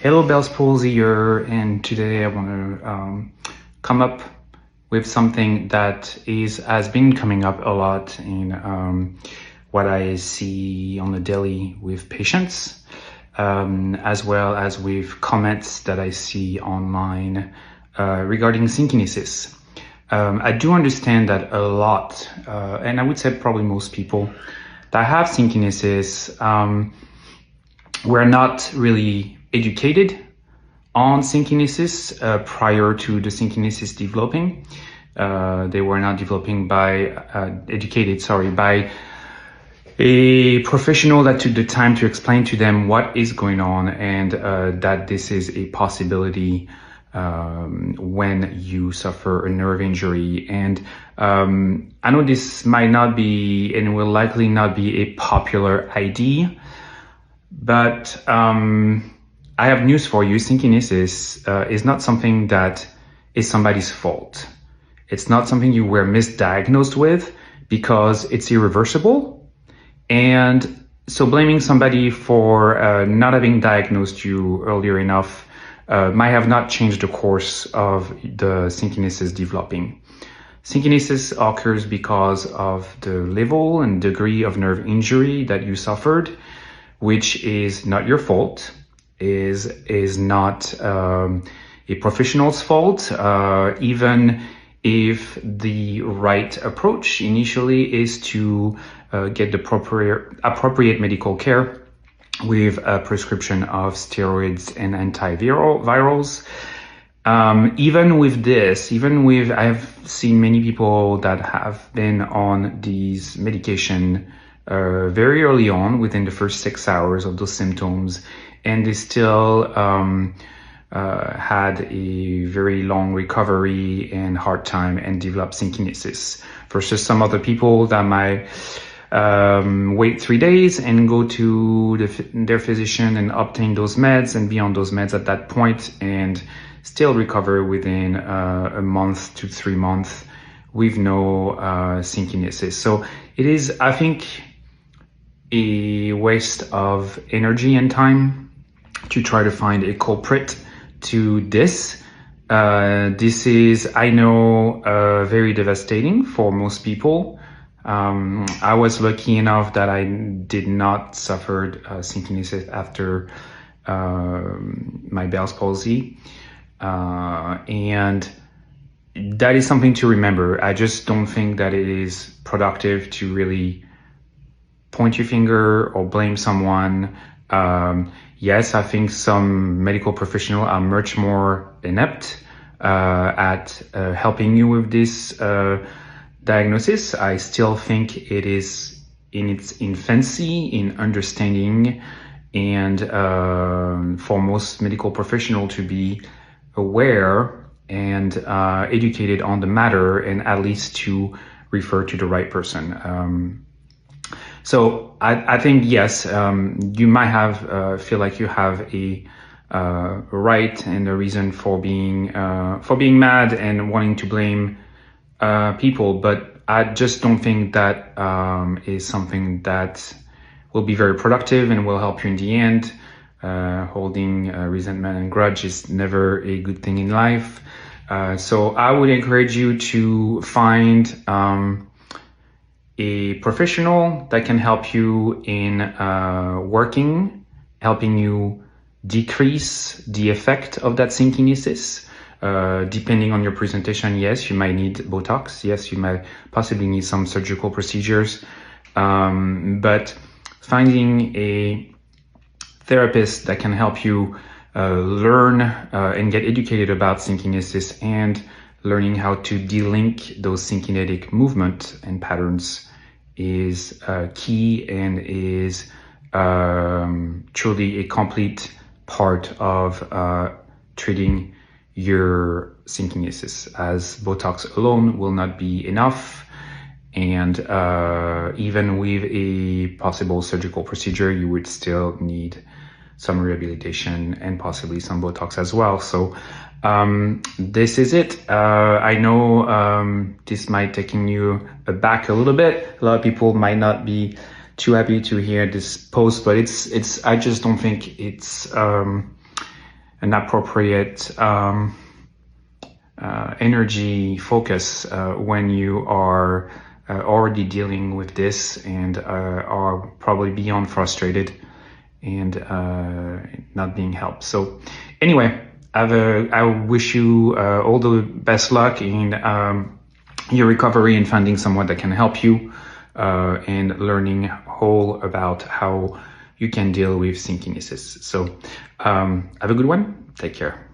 Hello, Bell's Palsy here, and today I want to come up with something that has been coming up a lot in what I see on the daily with patients, as well as with comments that I see online regarding synkinesis. I do understand that a lot, and I would say probably most people that have synkinesis were not really educated on synkinesis prior to the synkinesis developing. They were not developing educated by a professional that took the time to explain to them what is going on and that this is a possibility when you suffer a nerve injury. And I know this might not be and will likely not be a popular idea, but I have news for you. Synkinesis is not something that is somebody's fault. It's not something you were misdiagnosed with because it's irreversible. And so blaming somebody for not having diagnosed you earlier enough might have not changed the course of the synkinesis developing. Synkinesis occurs because of the level and degree of nerve injury that you suffered, which is not your fault, is not a professional's fault, even if the right approach initially is to get the appropriate medical care with a prescription of steroids and antivirals. I've seen many people that have been on these medication very early on, within the first 6 hours of those symptoms, and they still had a very long recovery and hard time and developed synkinesis, versus some other people that might wait 3 days and go to their physician and obtain those meds and be on those meds at that point and still recover within a month to 3 months with no synkinesis. So it is, I think, a waste of energy and time to try to find a culprit to this. This is, I know, very devastating for most people. I was lucky enough that I did not suffer synkinesis after my Bell's palsy. And that is something to remember. I just don't think that it is productive to really point your finger or blame someone. Yes, I think some medical professionals are much more inept at helping you with this diagnosis. I still think it is in its infancy in understanding, and for most medical professionals to be aware and educated on the matter, and at least to refer to the right person. So I think, yes, you might have feel like you have a right and a reason for being mad and wanting to blame people, but I just don't think that is something that will be very productive and will help you in the end. Holding resentment and grudge is never a good thing in life. So I would encourage you to find a professional that can help you in helping you decrease the effect of that synkinesis. Depending on your presentation, yes, you might need Botox. Yes, you might possibly need some surgical procedures. But finding a therapist that can help you learn and get educated about synkinesis, and learning how to delink those synkinetic movements and patterns is key, and is truly a complete part of treating your synkinesis, as Botox alone will not be enough. And even with a possible surgical procedure, you would still need some rehabilitation and possibly some Botox as well. So this is it. I know this might taking you aback a little bit. A lot of people might not be too happy to hear this post, but it's I just don't think it's an appropriate energy focus when you are already dealing with this and are probably beyond frustrated and not being helped. So anyway, I wish you all the best luck in your recovery and finding someone that can help you and learning all about how you can deal with synkinesis. So have a good one. Take care.